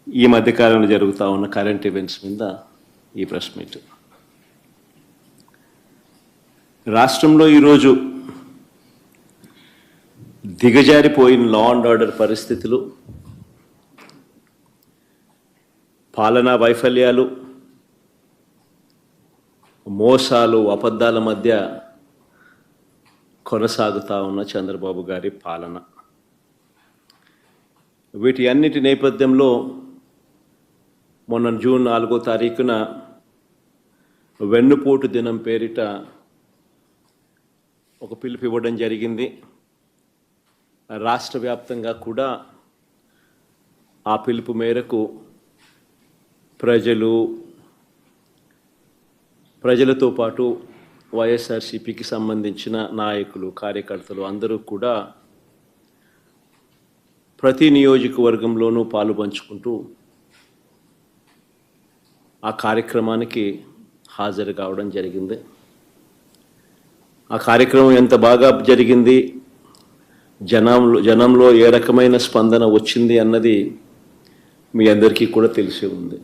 ఈ మధ్యకాలంలో జరుగుతూ ఉన్న కరెంట్ ఈవెంట్స్ మీద ఈ ప్రెస్ మీట్. రాష్ట్రంలో ఈరోజు దిగజారిపోయిన లా అండ్ ఆర్డర్ పరిస్థితులు, పాలనా వైఫల్యాలు, మోసాలు, అబద్ధాల మధ్య కొనసాగుతూ ఉన్న చంద్రబాబు గారి పాలన. వీటి అన్నిటి నేపథ్యంలో మొన్న జూన్ 4వ తారీఖున వెన్నుపోటు దినం పేరిట ఒక పిలుపు ఇవ్వడం జరిగింది. రాష్ట్ర వ్యాప్తంగా కూడా ఆ పిలుపు మేరకు ప్రజలతో పాటు వైఎస్ఆర్సీపీకి సంబంధించిన నాయకులు, కార్యకర్తలు అందరూ కూడా ప్రతి నియోజకవర్గంలోనూ పాలు పంచుకుంటూ ఆ కార్యక్రమానికి హాజరు కావడం జరిగింది. ఆ కార్యక్రమం ఎంత బాగా జరిగింది, జనంలో ఏ రకమైన స్పందన వచ్చింది అన్నది మీ అందరికీ కూడా తెలిసి ఉంది.